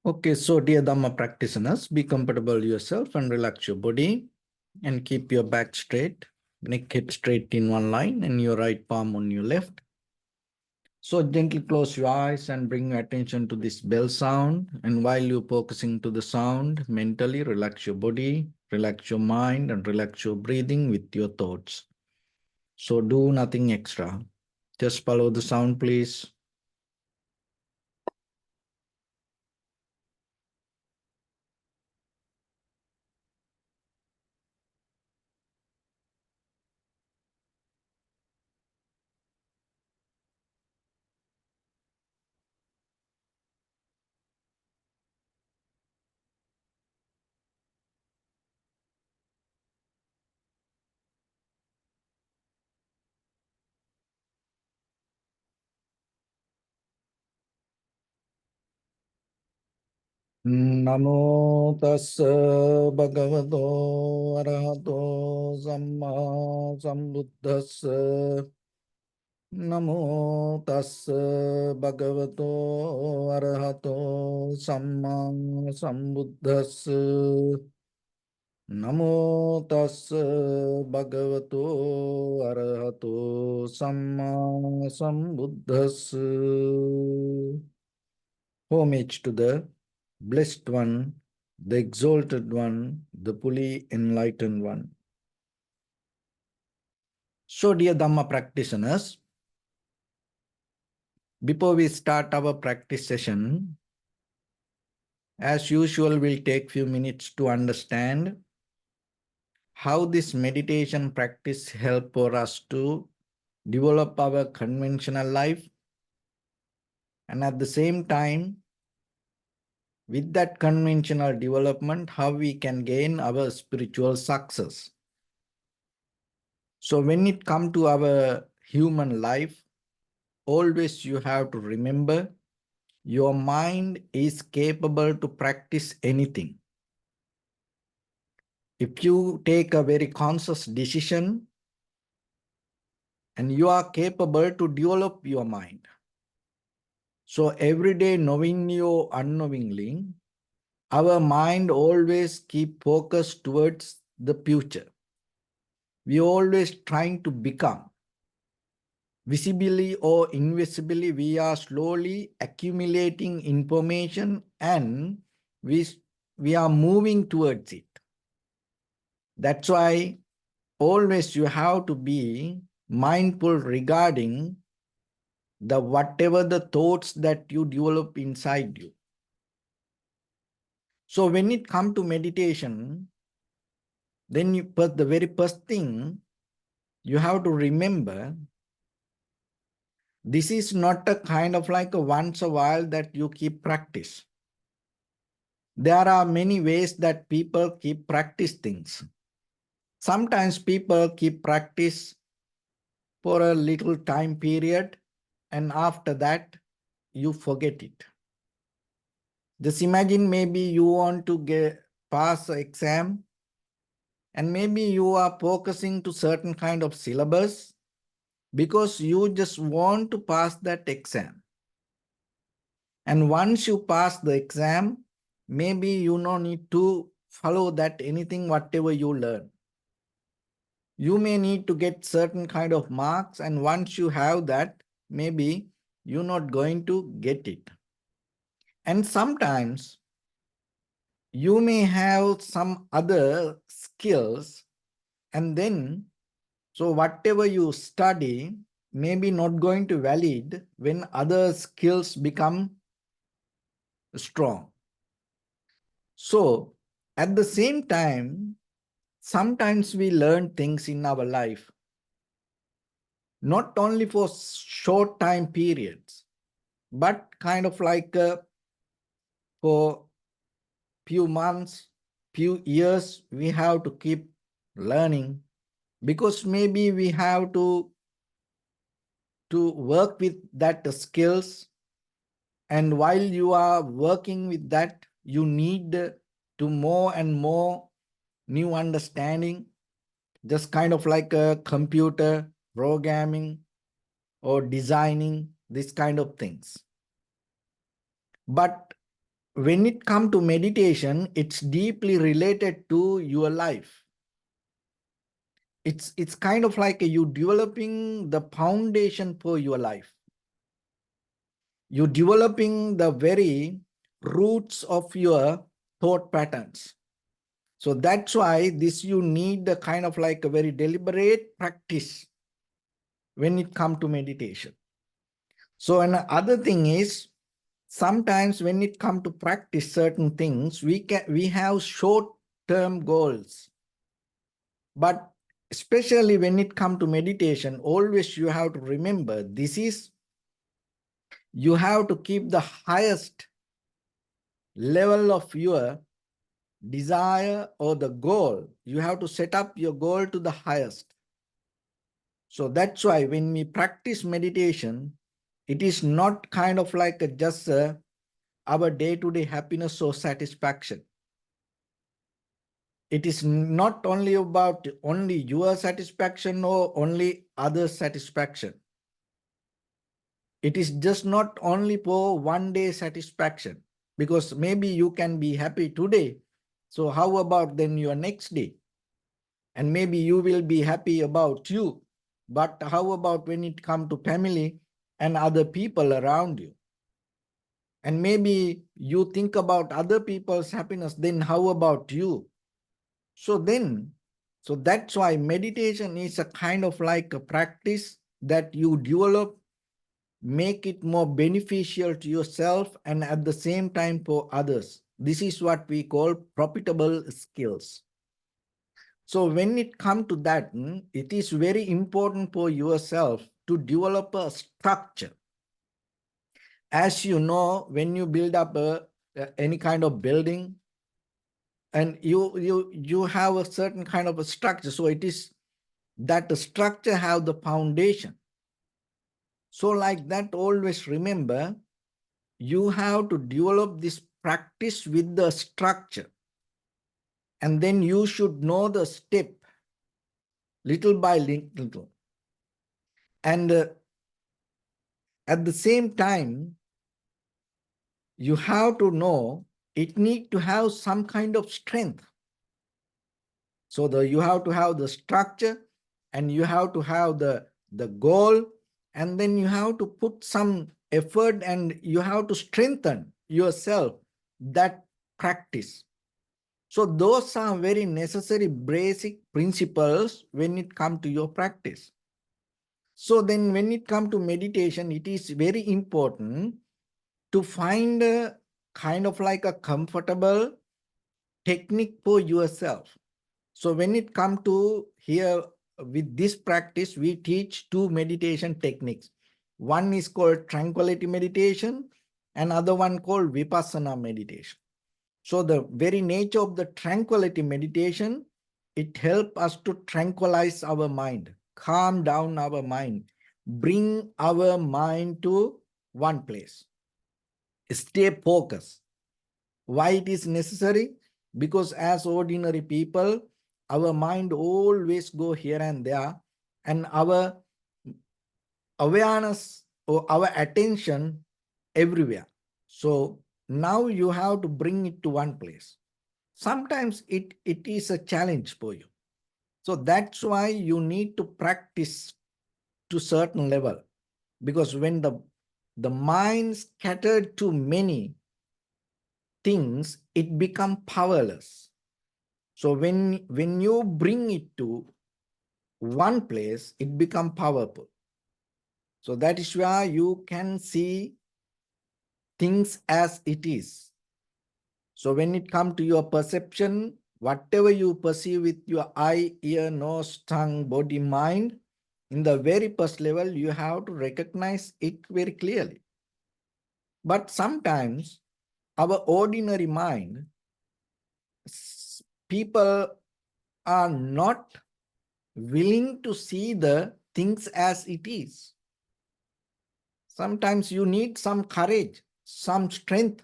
Okay, so dear Dharma practitioners, be comfortable yourself and relax your body and keep your back straight, neck hip straight in one line and your right palm on your left. So gently close your eyes and bring your attention to this bell sound. And while you're focusing to the sound, mentally relax your body, relax your mind and relax your breathing with your thoughts. So do nothing extra. Just follow the sound, please. Namo tassa bhagavato arahato samma sambuddhassa. Namo tassa bhagavato arahato samma sambuddhassa. Namo tassa bhagavato arahato samma sambuddhassa. Homage to the Blessed One, the Exalted One, the fully enlightened one. So, dear Dhamma practitioners, before we start our practice session, as usual, we'll take few minutes to understand how this meditation practice help for us to develop our conventional life, and at the same time, with that conventional development, how we can gain our spiritual success. So when it comes to our human life, always you have to remember your mind is capable to practice anything. If you take a very conscious decision, and you are capable to develop your mind. So every day, knowingly or unknowingly, our mind always keep focused towards the future. We always trying to become. Visibly or invisibly, we are slowly accumulating information and we are moving towards it. That's why always you have to be mindful regarding the whatever the thoughts that you develop inside you. So when it comes to meditation, then the very first thing you have to remember, this is not a kind of like a once a while that you keep practice. There are many ways that people keep practice things. Sometimes people keep practice for a little time period, and after that, you forget it. Just imagine maybe you want to pass an exam, and maybe you are focusing to certain kind of syllabus because you just want to pass that exam. And once you pass the exam, maybe you don't need to follow that anything, whatever you learn. You may need to get certain kind of marks, and once you have that, maybe you're not going to get it. And sometimes you may have some other skills, and then so whatever you study may be not going to valid when other skills become strong. So at the same time, sometimes we learn things in our life, not only for short time periods, but kind of like for few months, few years, we have to keep learning, because maybe we have to work with that skills. And while you are working with that, you need to more and more new understanding, just kind of like a computer programming or designing, this kind of things. But when it comes to meditation, it's deeply related to your life. It's kind of like you developing the foundation for your life. You're developing the very roots of your thought patterns. So that's why this you need the kind of like a very deliberate practice when it comes to meditation. So another thing is, sometimes when it comes to practice certain things, we have short-term goals. But especially when it comes to meditation, always you have to remember you have to keep the highest level of your desire or the goal. You have to set up your goal to the highest. So that's why when we practice meditation, it is not kind of like just our day-to-day happiness or satisfaction. It is not only about only your satisfaction or only others' satisfaction. It is just not only for one day satisfaction, because maybe you can be happy today. So how about then your next day? And maybe you will be happy about you. But how about when it comes to family and other people around you? And maybe you think about other people's happiness, then how about you? So that's why meditation is a kind of like a practice that you develop, make it more beneficial to yourself and at the same time for others. This is what we call profitable skills. So when it comes to that, it is very important for yourself to develop a structure. As you know, when you build up any kind of building, and you have a certain kind of a structure, so it is that the structure have the foundation. So like that, always remember, you have to develop this practice with the structure, and then you should know the step little by little. And at the same time, you have to know it need to have some kind of strength. So you have to have the structure, and you have to have the goal, and then you have to put some effort, and you have to strengthen yourself that practice. So those are very necessary basic principles when it comes to your practice. So then when it comes to meditation, it is very important to find a kind of like a comfortable technique for yourself. So when it comes to here with this practice, we teach two meditation techniques. One is called tranquility meditation, and other one called vipassana meditation. So the very nature of the tranquility meditation, it helps us to tranquilize our mind, calm down our mind, bring our mind to one place, stay focused. Why it is necessary? Because as ordinary people, our mind always go here and there, and our awareness or our attention everywhere. So now you have to bring it to one place. Sometimes it is a challenge for you. So that's why you need to practice to certain level, because when the mind scattered to many things, it become powerless. So when you bring it to one place, it become powerful. So that is why you can see things as it is. So when it comes to your perception, whatever you perceive with your eye, ear, nose, tongue, body, mind, in the very first level, you have to recognize it very clearly. But sometimes our ordinary mind, people are not willing to see the things as it is. Sometimes you need some courage, some strength,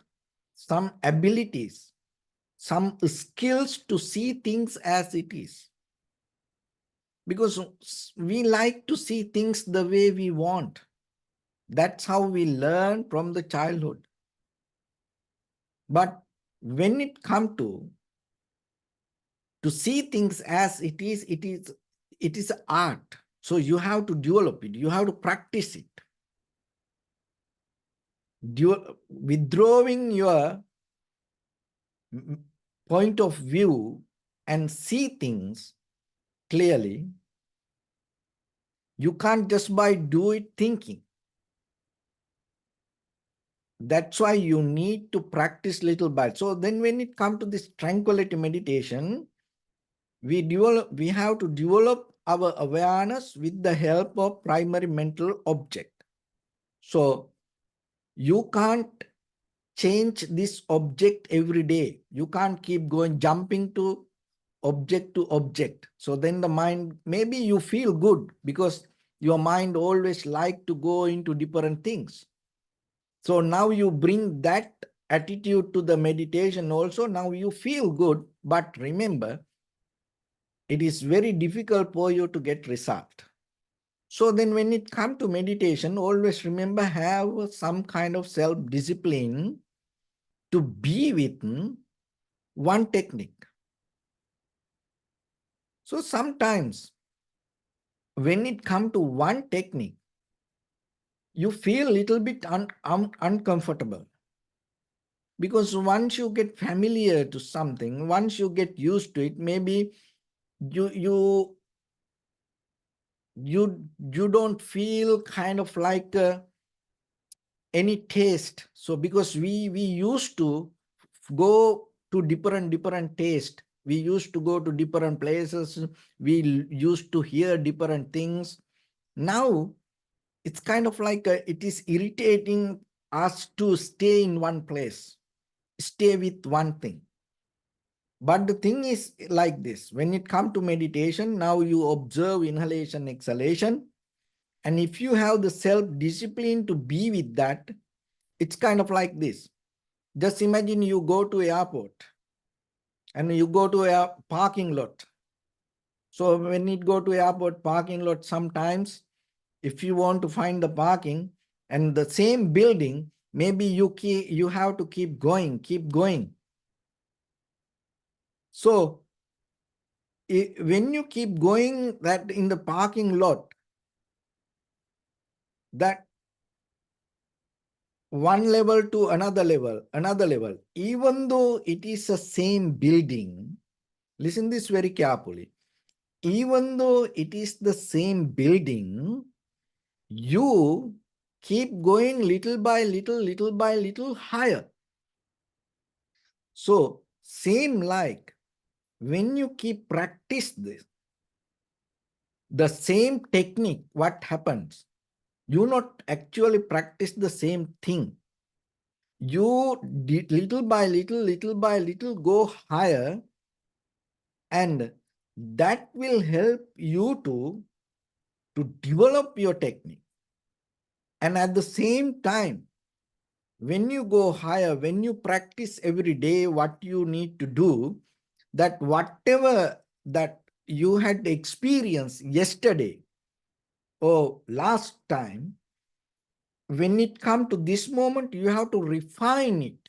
some abilities, some skills to see things as it is. Because we like to see things the way we want. That's how we learn from the childhood. But when it comes to see things as it is art. So you have to develop it. You have to practice it. Withdrawing your point of view and see things clearly, you can't just by do it thinking. That's why you need to practice little by. So then when it comes to this tranquility meditation, we have to develop our awareness with the help of primary mental object. So you can't change this object every day. You can't keep going, jumping to object. So then the mind, maybe you feel good because your mind always like to go into different things. So now you bring that attitude to the meditation also. Now you feel good, but remember, it is very difficult for you to get result. So then when it comes to meditation, always remember, have some kind of self-discipline to be with one technique. So sometimes when it comes to one technique, you feel a little bit uncomfortable. Because once you get familiar to something, once you get used to it, maybe you don't feel kind of like any taste. So because we used to go to different taste, we used to go to different places, we used to hear different things. Now it's kind of like it is irritating us to stay in one place, stay with one thing. But the thing is like this, when it comes to meditation, now you observe inhalation, exhalation. And if you have the self-discipline to be with that, it's kind of like this. Just imagine you go to airport and you go to a parking lot. So when you go to airport parking lot, sometimes if you want to find the parking and the same building, maybe you have to keep going. So when you keep going that in the parking lot, that one level to another level, even though it is the same building, listen this very carefully, even though it is the same building, you keep going little by little higher. So same like when you keep practice this, the same technique, what happens? You not actually practice the same thing. You did little by little go higher, and that will help you to develop your technique. And at the same time, when you go higher, when you practice every day what you need to do, that whatever that you had experienced yesterday or last time, when it comes to this moment, you have to refine it.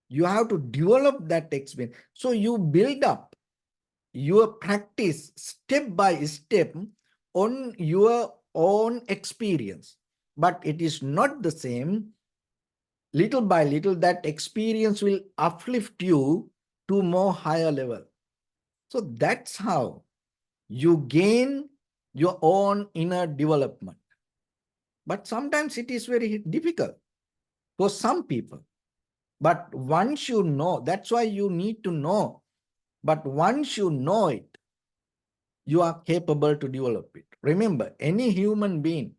You have to develop that experience. So you build up your practice step by step on your own experience. But it is not the same. Little by little, that experience will uplift you to more higher level. So that's how you gain your own inner development. But sometimes it is very difficult for some people. But once you know, that's why you need to know. But once you know it, you are capable to develop it. Remember, any human being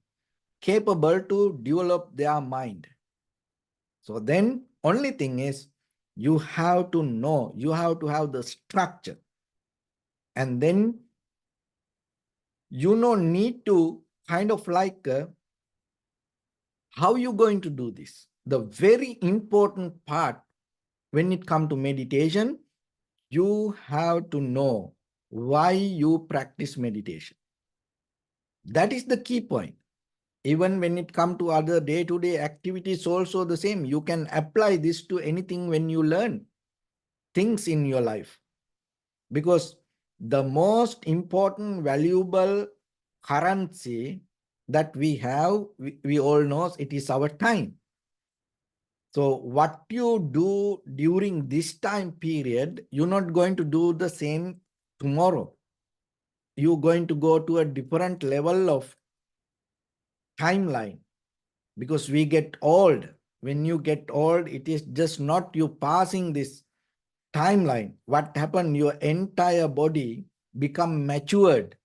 capable to develop their mind. So then only thing is you have to know, you have to have the structure. And then you don't need to kind of like how you going to do this. The very important part when it comes to meditation, you have to know why you practice meditation. That is the key point. Even when it comes to other day-to-day activities, also the same. You can apply this to anything when you learn things in your life. Because the most important, valuable currency that we have, we all know it is our time. So what you do during this time period, you're not going to do the same tomorrow. You're going to go to a different level of timeline because we get old. When you get old, it is just not you passing this timeline. What happened? Your entire body become matured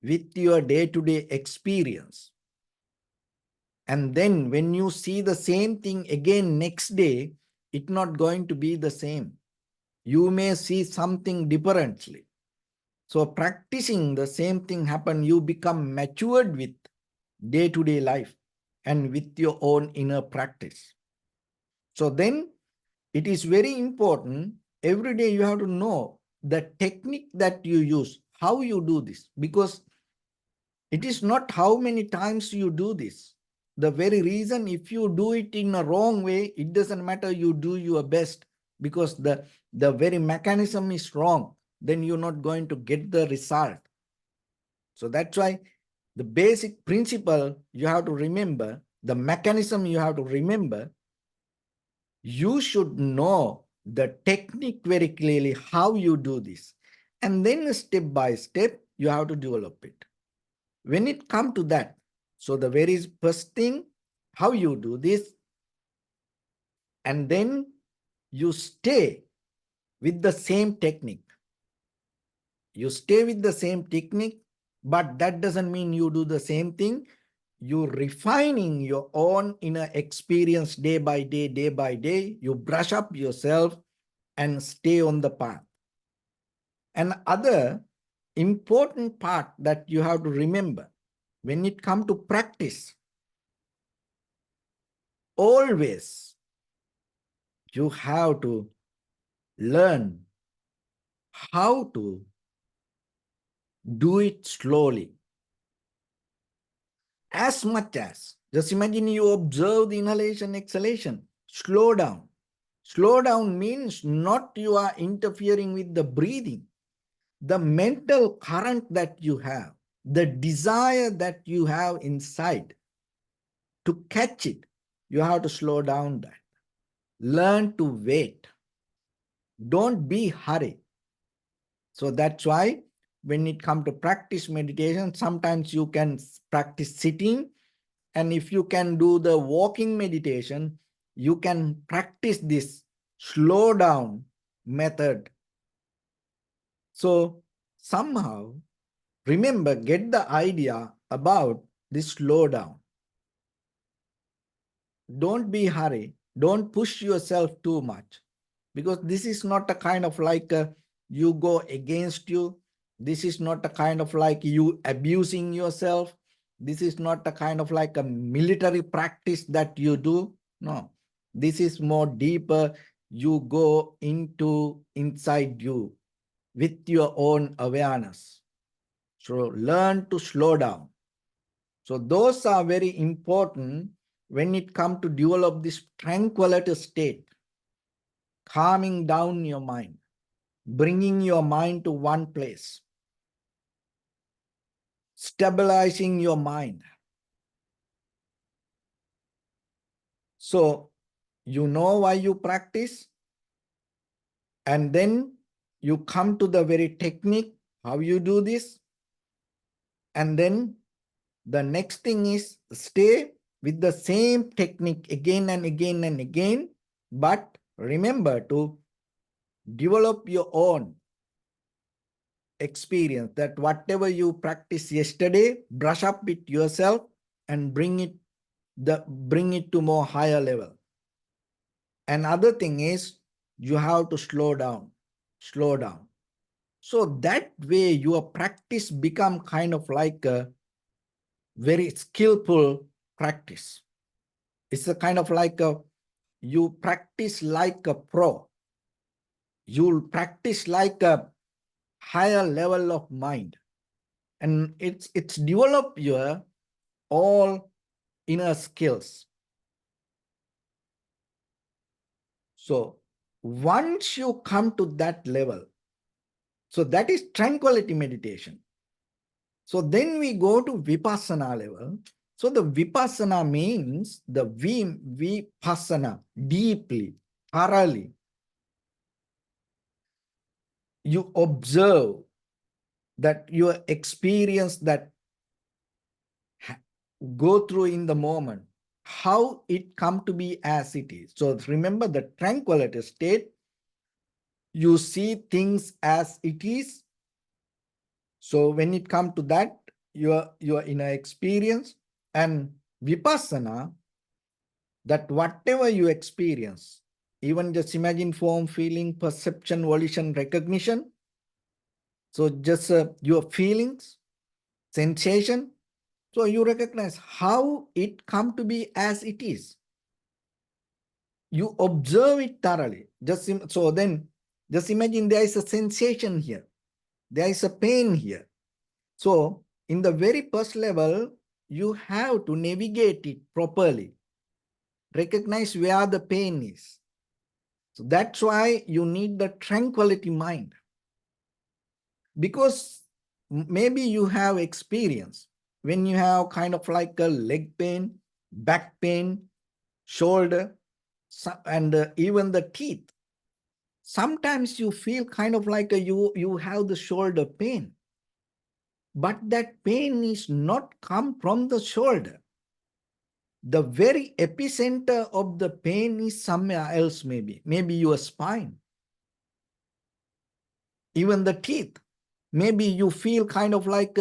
with your day-to-day experience. And then when you see the same thing again next day, it's not going to be the same. You may see something differently. So practicing the same thing happen, you become matured with day-to-day life and with your own inner practice. So then it is very important. Every day you have to know the technique that you use, how you do this, because it is not how many times you do this. The very reason, if you do it in a wrong way, it doesn't matter, you do your best because the very mechanism is wrong. Then you're not going to get the result. So that's why the basic principle you have to remember, the mechanism you have to remember, you should know the technique very clearly, how you do this. And then step by step, you have to develop it. When it comes to that, so the very first thing, how you do this, and then you stay with the same technique. You stay with the same technique, but that doesn't mean you do the same thing. You refining your own inner experience day by day, day by day. You brush up yourself and stay on the path. And other important part that you have to remember when it comes to practice, always you have to learn how to do it slowly. As much as, just imagine you observe the inhalation, exhalation, slow down. Slow down means not you are interfering with the breathing. The mental current that you have, the desire that you have inside, to catch it, you have to slow down that. Learn to wait. Don't be hurried. So that's why when it comes to practice meditation, sometimes you can practice sitting. And if you can do the walking meditation, you can practice this slow down method. So somehow, remember, get the idea about this slow down. Don't be hurry. Don't push yourself too much, because this is not a kind of like you go against you. This is not a kind of like you abusing yourself. This is not a kind of like a military practice that you do. No, this is more deeper. You go into inside you with your own awareness. So learn to slow down. So those are very important when it comes to develop this tranquility state, calming down your mind, bringing your mind to one place, stabilizing your mind. So you know why you practice, and then you come to the very technique, how you do this. And then the next thing is stay with the same technique again and again and again, but remember to develop your own experience, that whatever you practice yesterday, brush up it yourself and bring it to more higher level. Another thing is you have to slow down. So that way your practice become kind of like a very skillful practice. It's a kind of like you practice like a pro. You'll practice like a higher level of mind. And it's develop your all inner skills. So once you come to that level, so that is tranquility meditation. So then we go to vipassana level. So the vipassana means the vipassana, deeply, thoroughly. You observe that your experience that go through in the moment, how it come to be as it is. So remember the tranquility state, you see things as it is. So when it comes to that, your inner experience, and vipassana, that whatever you experience, even just imagine form, feeling, perception, volition, recognition. So just your feelings, sensation. So you recognize how it come to be as it is. You observe it thoroughly. So then just imagine there is a sensation here. There is a pain here. So in the very first level, you have to navigate it properly. Recognize where the pain is. So that's why you need the tranquility mind. Because maybe you have experience when you have kind of like a leg pain, back pain, shoulder, and even the teeth. Sometimes you feel kind of like you have the shoulder pain, but that pain is not come from the shoulder. The very epicenter of the pain is somewhere else, maybe your spine, even the teeth. Maybe you feel kind of like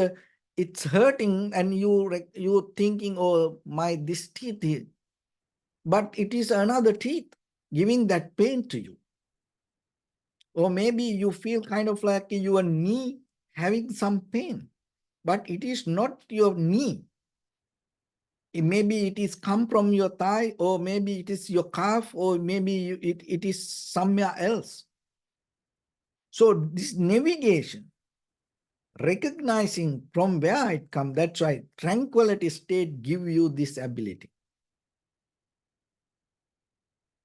it's hurting, and you thinking, oh my, this teeth is, but it is another teeth giving that pain to you. Or maybe you feel kind of like your knee having some pain, but it is not your knee. Maybe it is come from your thigh, or maybe it is your calf, or maybe it is somewhere else. So this navigation, recognizing from where it comes, that's why tranquility state give you this ability.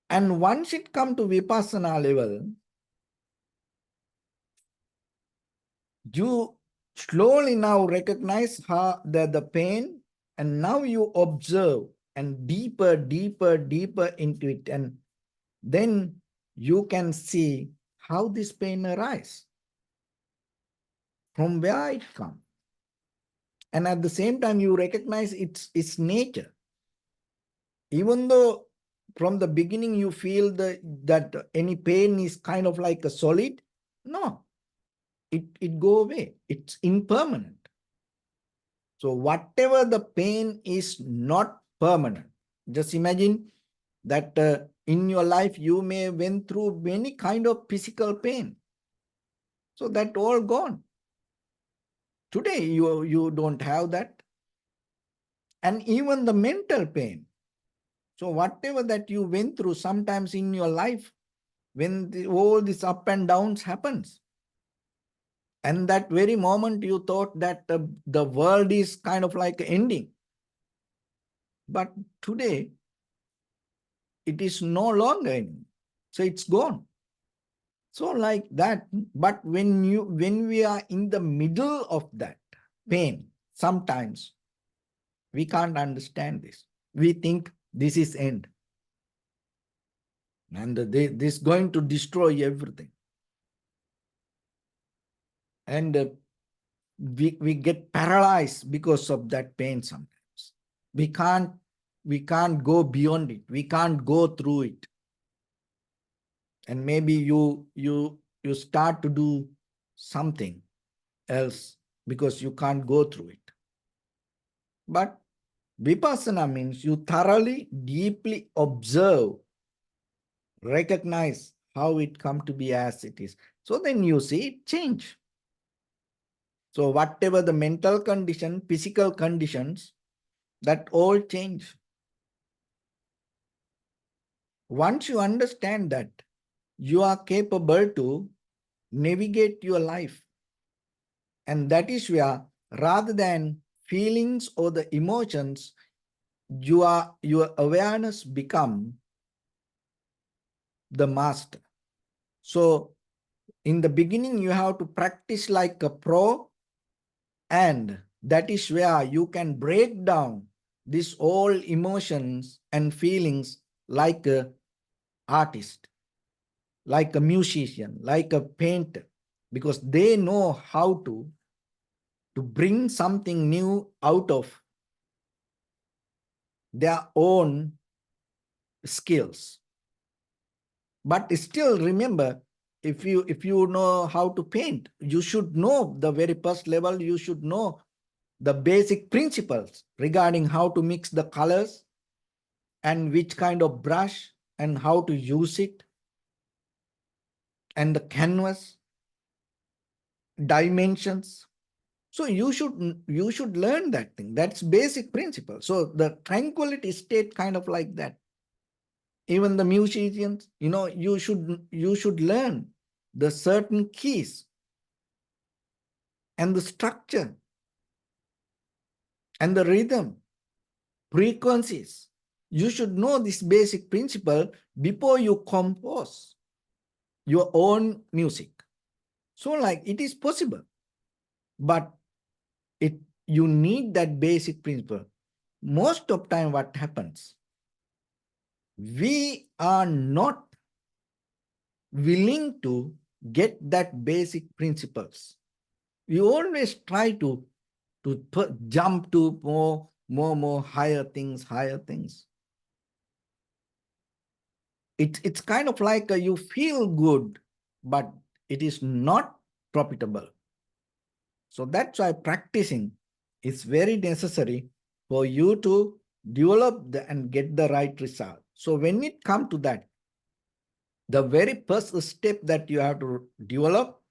And once it come to vipassana level, you slowly now recognize how the pain, and now you observe and deeper, deeper, deeper into it, and then you can see how this pain arises, from where it comes. And at the same time, you recognize its nature. Even though from the beginning you feel that any pain is kind of like a solid, no, it go away. It's impermanent. So whatever the pain is not permanent. Just imagine that in your life you may went through many kind of physical pain. So that all gone. Today you don't have that. And even the mental pain. So whatever that you went through sometimes in your life, when all this up and downs happens, and that very moment you thought that the world is kind of like ending. But today, it is no longer ending. So it's gone. So like that, but when we are in the middle of that pain, sometimes we can't understand this. We think this is end. And this is going to destroy everything. And we get paralyzed because of that pain sometimes. We can't go beyond it. We can't go through it. And maybe you start to do something else because you can't go through it. But vipassana means you thoroughly, deeply observe, recognize how it come to be as it is. So then you see it change. So whatever the mental condition, physical conditions, that all change. Once you understand that, you are capable to navigate your life. And that is where, rather than feelings or the emotions, your awareness become the master. So in the beginning, you have to practice like a pro, and that is where you can break down these all emotions and feelings like a artist, like a musician, like a painter, because they know how to bring something new out of their own skills. But still remember, if you know how to paint, you should know the very first level, you should know the basic principles regarding how to mix the colors and which kind of brush and how to use it, and the canvas dimensions. So you should learn that thing. That's basic principle. So the tranquility state kind of like that. Even the musicians, you should learn the certain keys and the structure and the rhythm, frequencies. You should know this basic principle before you compose your own music. So like it is possible, but it you need that basic principle. Most of time what happens, we are not willing to get that basic principles. We always try to jump to more higher things, higher things. It's kind of like you feel good, but it is not profitable. So that's why practicing is very necessary for you to develop and get the right result. So when it comes to that, the very first step that you have to develop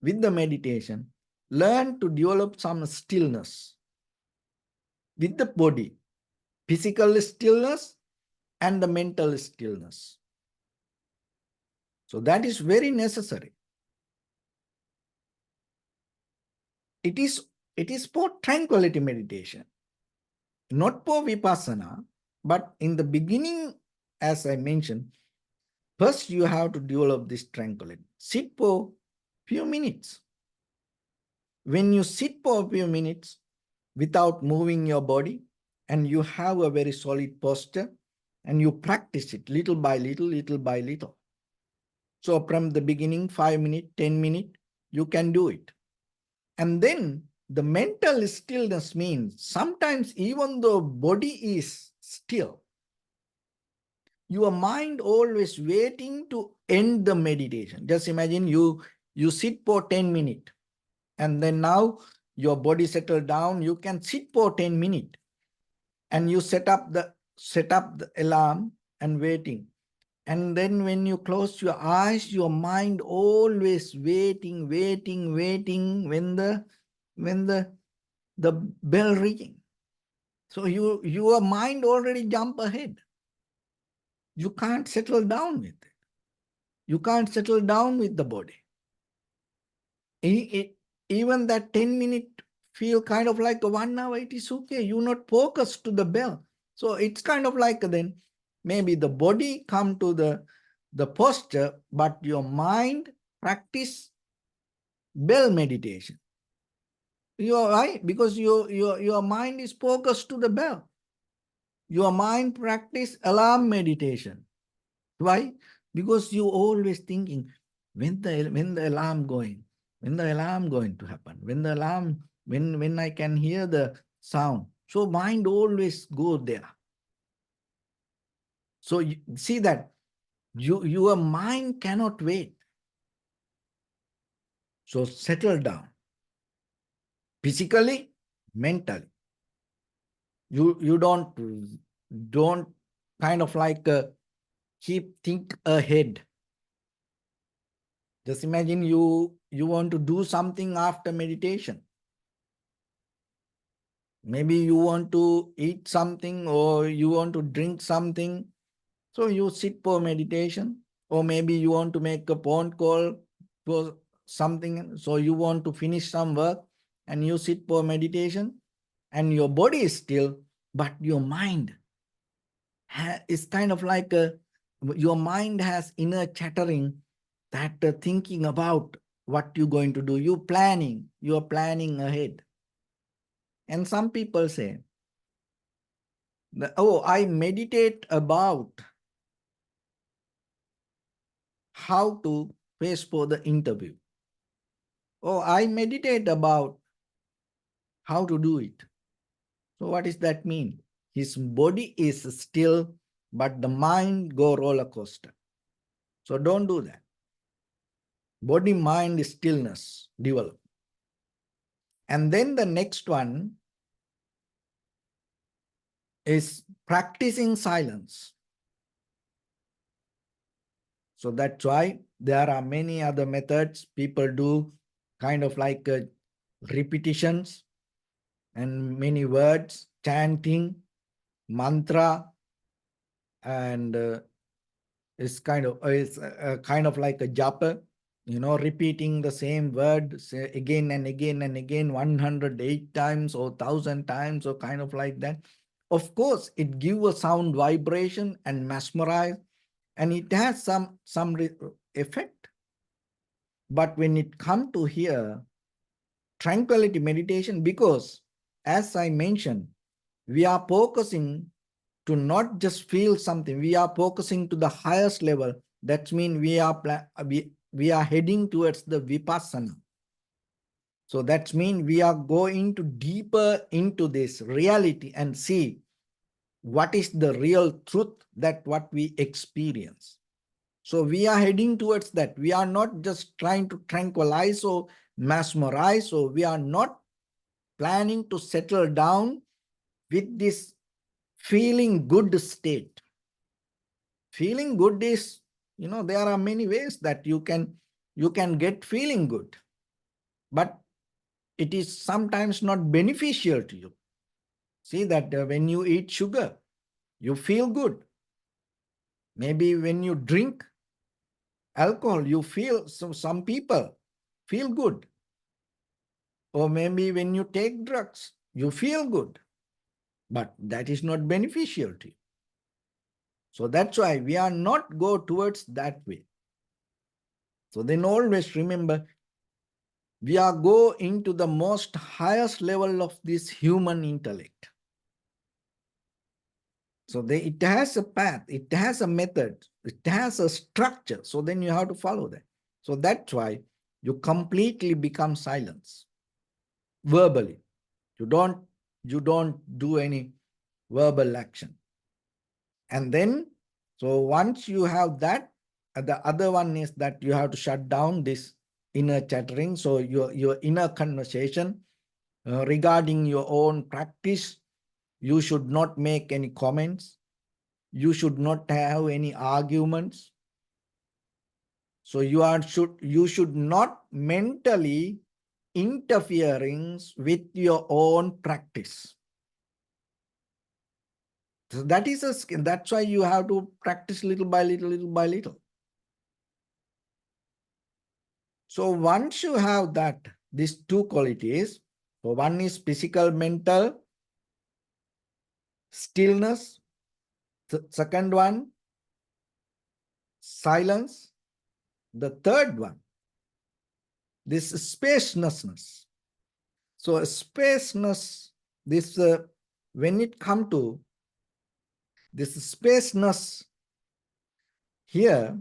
with the meditation, learn to develop some stillness with the body, physical stillness and the mental stillness. So that is very necessary. It is for tranquility meditation, not for vipassana. But in the beginning, as I mentioned, first you have to develop this tranquility. Sit for few minutes. When you sit for a few minutes without moving your body, and you have a very solid posture, and you practice it little by little, little by little. So from the beginning, 5 minutes, 10 minutes, you can do it. And then the mental stillness means sometimes even though body is still, your mind always waiting to end the meditation. Just imagine you sit for 10 minutes, and then now your body settle down. You can sit for 10 minutes, and you set up the alarm and waiting. And then when you close your eyes, your mind always waiting when the bell ringing. So your mind already jump ahead. You can't settle down with it. You can't settle down with the body. Even that 10 minute feel kind of like a 1 hour, it is okay. You're not focused to the bell. So it's kind of like then maybe the body come to the posture, but your mind practice bell meditation. You're right, because your mind is focused to the bell. Your mind practice alarm meditation. Why? Because you always thinking, when the alarm going, when the alarm going to happen, when the alarm, when I can hear the sound. So mind always go there. So you see that your mind cannot wait. So settle down, physically, mentally. You don't kind of like keep think ahead. Just imagine you want to do something after meditation. Maybe you want to eat something or you want to drink something. So you sit for meditation, or maybe you want to make a phone call for something. So you want to finish some work and you sit for meditation, and your body is still. but your mind is kind of like your mind has inner chattering that thinking about what you're going to do. You're planning ahead. And some people say, oh, I meditate about how to face for the interview. Oh, I meditate about how to do it. So what does that mean? His body is still, but the mind go roller coaster. So don't do that. Body mind stillness develop. And then the next one is practicing silence. So that's why there are many other methods people do, kind of like repetitions and many words, chanting, mantra, and it's kind of like a japa, repeating the same word say again and again and again 108 times or 1,000 times or kind of like that. Of course, it gives a sound vibration and mesmerize, and it has some effect. But when it come to here, tranquility meditation, because as I mentioned, we are focusing to not just feel something, we are focusing to the highest level. That means we are heading towards the vipassana. So that means we are going to deeper into this reality and see what is the real truth that what we experience. So we are heading towards that. We are not just trying to tranquilize or mesmerize, so we are not planning to settle down with this feeling good state. Feeling good is, there are many ways that you can get feeling good, but it is sometimes not beneficial to you. See that when you eat sugar, you feel good. Maybe when you drink alcohol, you feel, so some people feel good. Or maybe when you take drugs, you feel good, but that is not beneficial to you. So that's why we are not go towards that way. So then always remember, we are go into the most highest level of this human intellect. So it has a path, it has a method, it has a structure. So then you have to follow that. So that's why you completely become silence verbally. You don't do any verbal action. And then, so once you have that, the other one is that you have to shut down this inner chattering. So your inner conversation regarding your own practice, you should not make any comments. You should not have any arguments. So you should not mentally interfering with your own practice. So that is a skill. That's why you have to practice little by little, little by little. So once you have that, these two qualities, so one is physical, mental, stillness. The second one, silence. The third one, this spaciousness. So spaceness, this when it come to this spaceness here,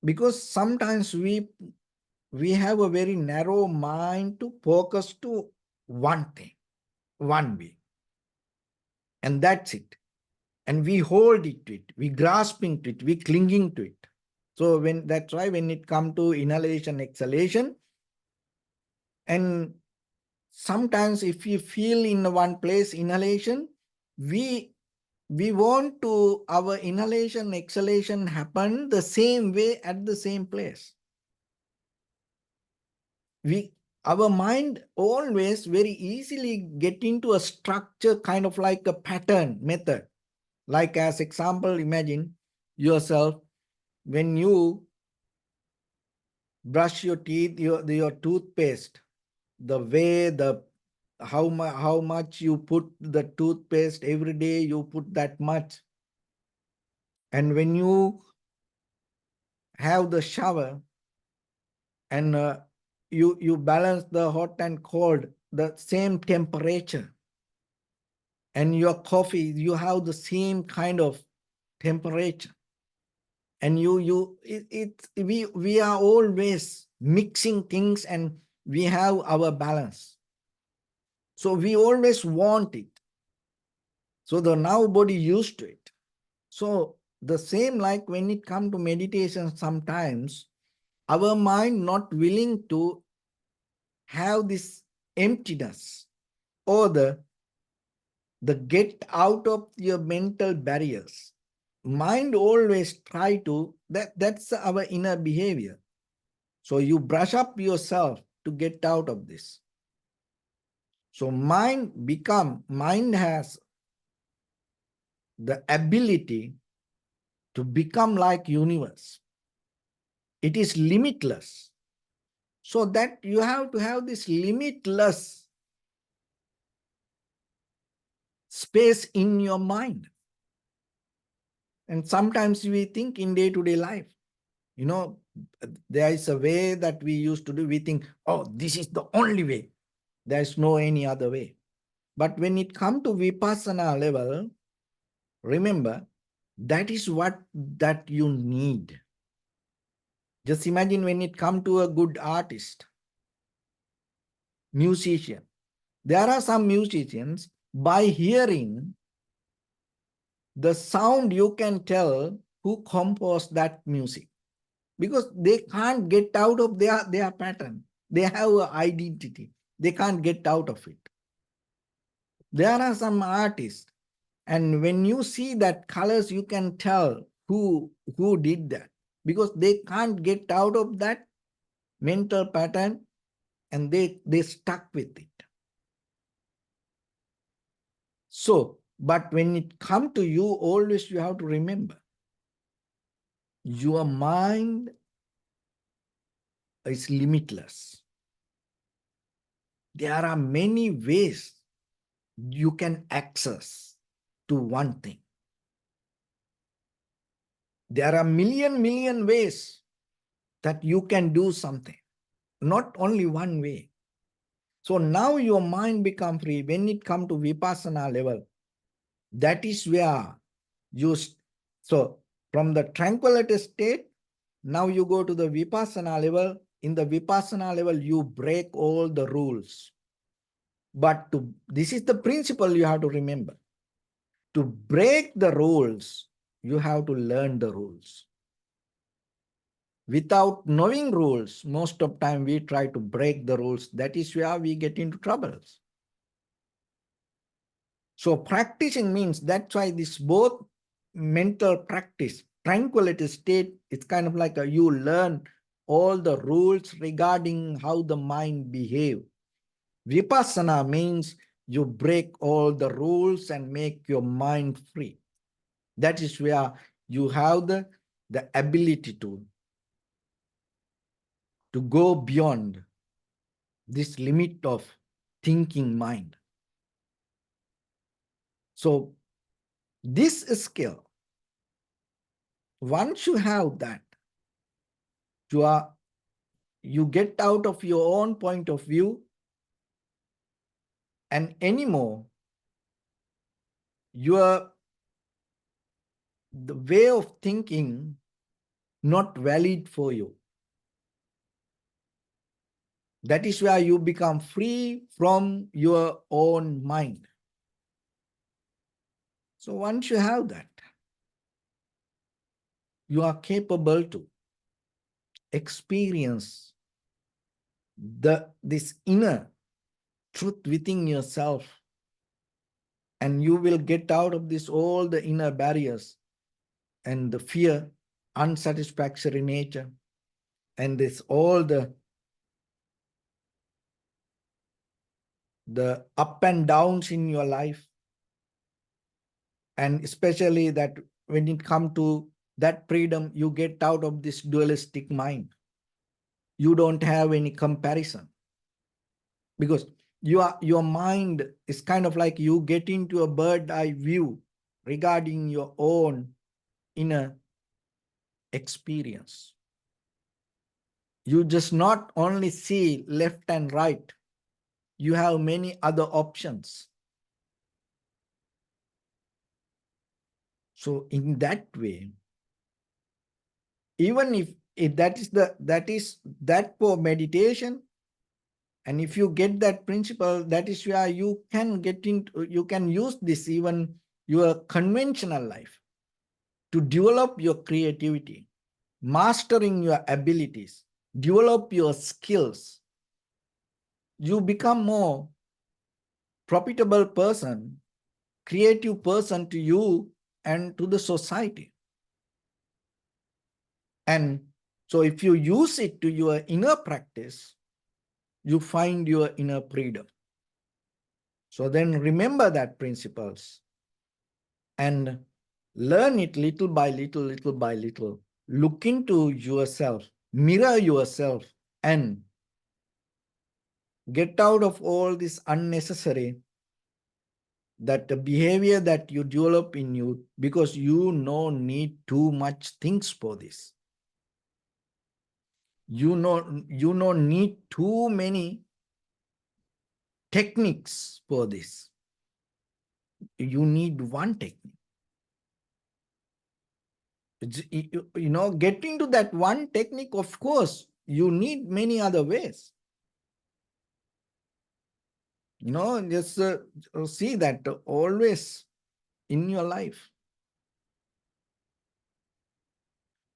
because sometimes we have a very narrow mind to focus to one thing, one way, and that's it. And we hold it to it, we grasping to it, we clinging to it. So that's why when it come to inhalation, exhalation, and sometimes if you feel in one place inhalation, we want to our inhalation, exhalation happen the same way at the same place. Our mind always very easily get into a structure, kind of like a pattern method. Like as example, imagine yourself when you brush your teeth, your toothpaste, the way the how much you put the toothpaste every day, you put that much. And when you have the shower and you balance the hot and cold, the same temperature, and your coffee, you have the same kind of temperature. And we are always mixing things and we have our balance. So we always want it. So the now body used to it. So the same like when it comes to meditation, sometimes our mind not willing to have this emptiness or the get out of your mental barriers. Mind always try to, that's our inner behavior. So you brush up yourself to get out of this. So mind has the ability to become like universe. It is limitless. So that you have to have this limitless space in your mind. And sometimes we think in day-to-day life, you know, there is a way that we used to do. We think, oh, this is the only way. There's no any other way. But when it comes to Vipassana level, remember, that is what that you need. Just imagine when it comes to a good artist, musician. There are some musicians, by hearing the sound, you can tell who composed that music, because they can't get out of their pattern. They have an identity. They can't get out of it. There are some artists, and when you see that colors, you can tell who did that, because they can't get out of that mental pattern, and they stuck with it. So, but when it comes to you, always you have to remember, your mind is limitless. There are many ways you can access to one thing. There are million ways that you can do something, not only one way. So now your mind become free. When it comes to Vipassana level, that is where you, so from the tranquility state, now you go to the Vipassana level. In the Vipassana level, you break all the rules. But this is the principle you have to remember. To break the rules, you have to learn the rules. Without knowing rules, most of the time we try to break the rules. That is where we get into troubles. So practicing means, that's why this both mental practice, tranquility state, it's kind of like you learn all the rules regarding how the mind behave. Vipassana means you break all the rules and make your mind free. That is where you have the ability to go beyond this limit of thinking mind. So this skill, once you have that, you get out of your own point of view, and anymore the way of thinking not valid for you. That is where you become free from your own mind. So once you have that, you are capable to experience this inner truth within yourself, and you will get out of this all the inner barriers and the fear, unsatisfactory nature, and this all the up and downs in your life. And especially that when it comes to that freedom, you get out of this dualistic mind. You don't have any comparison, because your mind is kind of like you get into a bird eye view regarding your own inner experience. You just not only see left and right, you have many other options. So in that way, even if that for meditation, and if you get that principle, that is where you can use this even your conventional life to develop your creativity, mastering your abilities, develop your skills. You become more profitable person, creative person to you and to the society. And so if you use it to your inner practice, you find your inner freedom. So then remember that principles and learn it little by little, little by little. Look into yourself, mirror yourself, and get out of all this unnecessary, that the behavior that you develop in you, because you need too much things for this. You need too many techniques for this. You need one technique. Getting to that one technique, of course, you need many other ways. Just see that always in your life.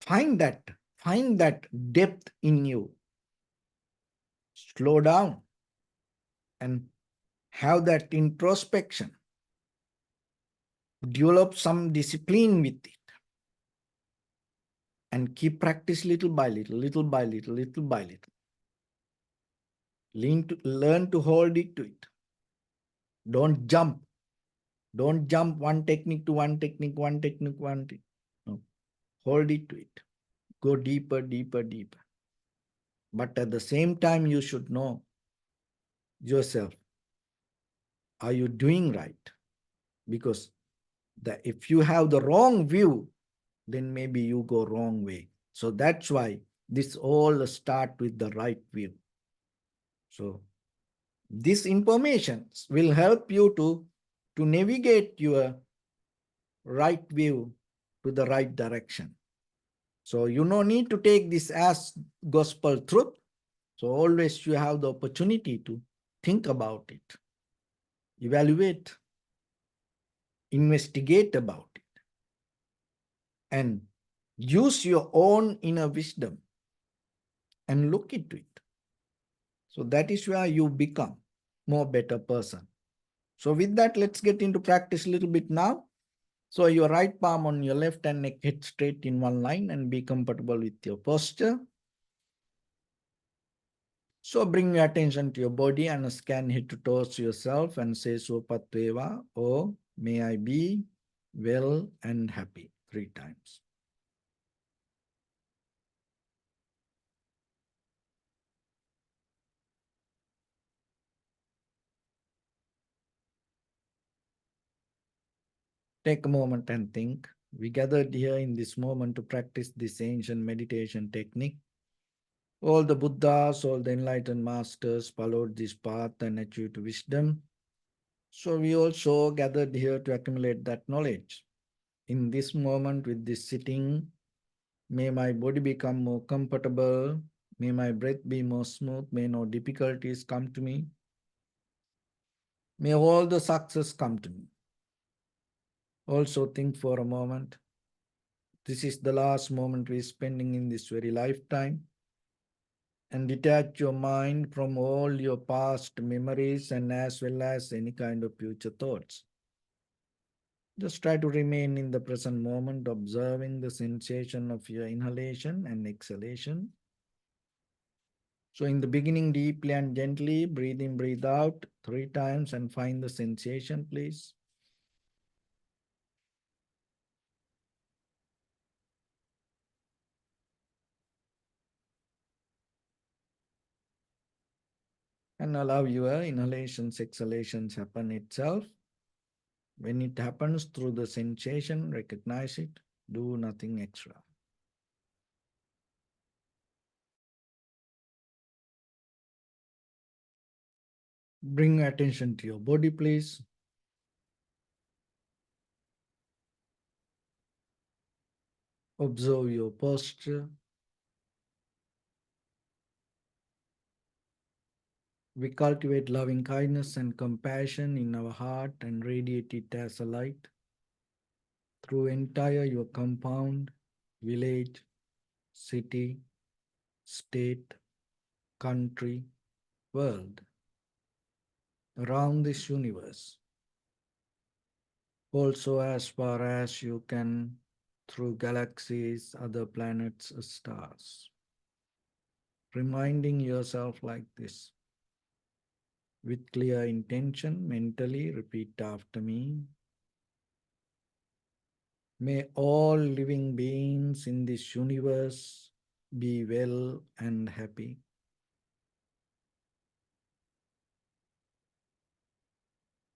Find that depth in you. Slow down and have that introspection. Develop some discipline with it. And keep practice little by little, little by little, little by little. Learn to hold it to it. Don't jump. Don't jump one technique to one technique, one technique, one technique. No. Hold it to it. Go deeper, deeper, deeper. But at the same time, you should know yourself. Are you doing right? Because if you have the wrong view, then maybe you go wrong way. So that's why this all start with the right view. So this information will help you to navigate your right view to the right direction. So you no need to take this as gospel truth. So always you have the opportunity to think about it, evaluate, investigate about it, and use your own inner wisdom and look into it. So that is where you become more better person. So with that, let's get into practice a little bit now. So your right palm on your left and neck, head straight in one line, and be comfortable with your posture. So bring your attention to your body and scan head to toes yourself and say Sopatveva, or may I be well and happy 3 times. Take a moment and think. We gathered here in this moment to practice this ancient meditation technique. All the Buddhas, all the enlightened masters followed this path and achieved wisdom. So we also gathered here to accumulate that knowledge. In this moment with this sitting, may my body become more comfortable. May my breath be more smooth. May no difficulties come to me. May all the success come to me. Also think for a moment. This is the last moment we're spending in this very lifetime. And detach your mind from all your past memories and as well as any kind of future thoughts. Just try to remain in the present moment, observing the sensation of your inhalation and exhalation. So in the beginning, deeply and gently, breathe in, breathe out 3 times and find the sensation, please. And allow your inhalations, exhalations happen itself. When it happens through the sensation, recognize it, do nothing extra. Bring attention to your body, please. Observe your posture. We cultivate loving kindness and compassion in our heart and radiate it as a light through entire your compound, village, city, state, country, world, around this universe. Also, as far as you can, through galaxies, other planets, stars. Reminding yourself like this. With clear intention, mentally repeat after me. May all living beings in this universe be well and happy.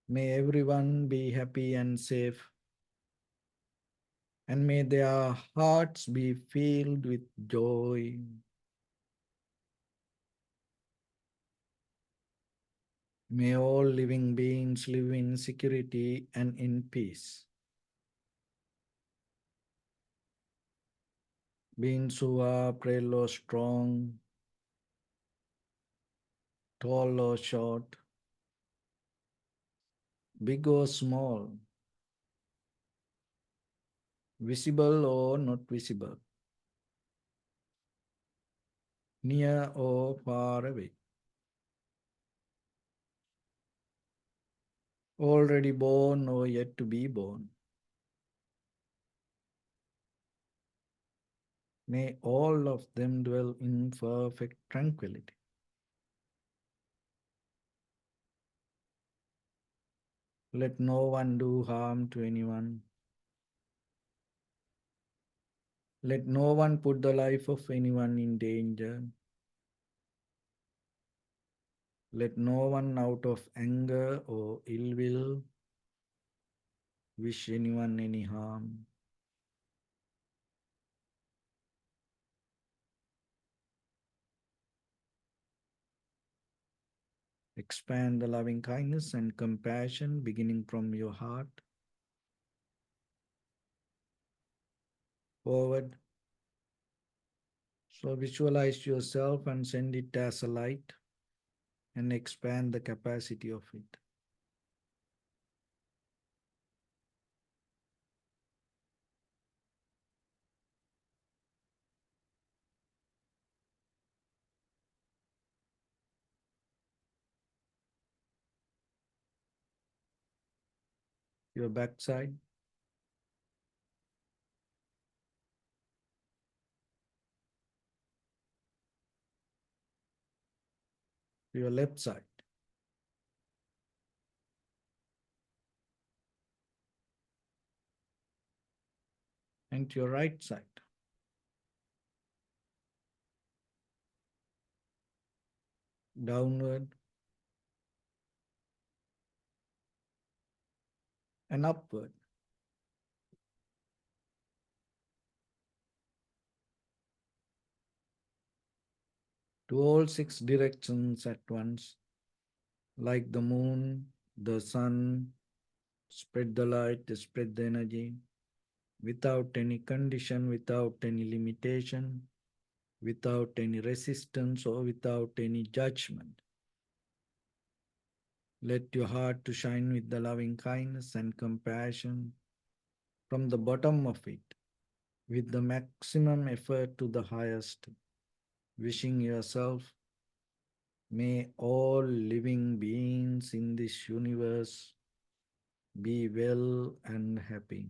May everyone be happy and safe. And may their hearts be filled with joy. May all living beings live in security and in peace. Beings who are frail or strong, tall or short, big or small, visible or not visible, near or far away, already born or yet to be born. May all of them dwell in perfect tranquility. Let no one do harm to anyone. Let no one put the life of anyone in danger. Let no one out of anger or ill will wish anyone any harm. Expand the loving kindness and compassion beginning from your heart forward. So visualize yourself and send it as a light and expand the capacity of it. Your backside, your left side, and to your right side. Downward and upward. To all six directions at once, like the moon, the sun, spread the light, spread the energy, without any condition, without any limitation, without any resistance or without any judgment. Let your heart to shine with the loving kindness and compassion from the bottom of it, with the maximum effort to the highest, wishing yourself, may all living beings in this universe be well and happy.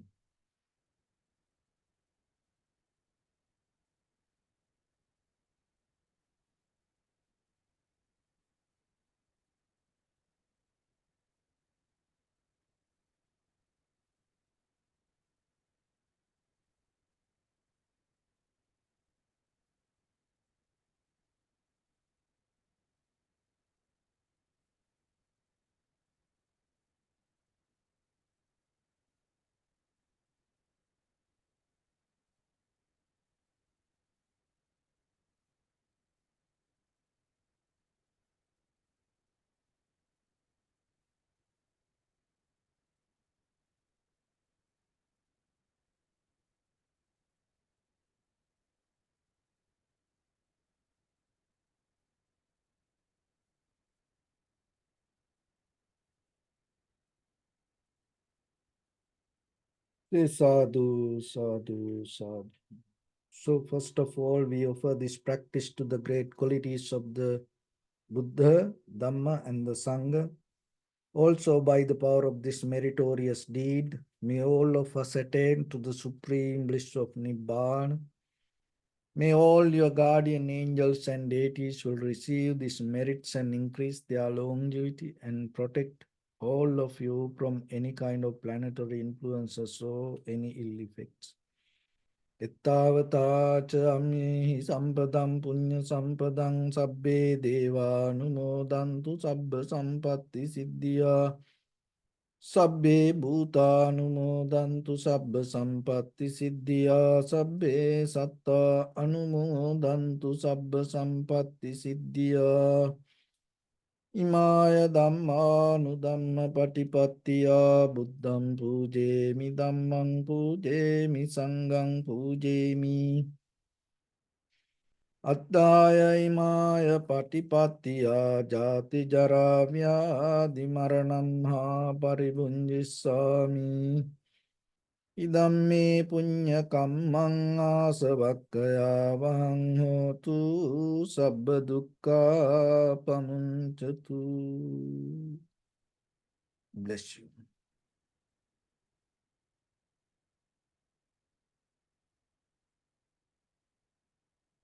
Say sadhu, sadhu, sadhu. So, first of all, we offer this practice to the great qualities of the Buddha, Dhamma, and the Sangha. Also, by the power of this meritorious deed, may all of us attain to the supreme bliss of Nibbana. May all your guardian angels and deities will receive these merits and increase their longevity and protect all of you from any kind of planetary influences or any ill effects. Ittavata cha ammehi sampadam punya sampadam sabbe deva numodantu sabba sampatti siddhya sabbe bhuta numodantu sabba sampatti siddhya sabbe satta anumodantu sabba sampatti siddhya Imaya dhamma nudhamma patipattiya buddham pujemi dhammam pujemi sangham pujemi Attaya imaya patipattiya jati jara vyadi maranam ha paribunjissami Idam me punya kammang asavakkaya vahang hotu sabba dukkha pamuncatu. Bless you.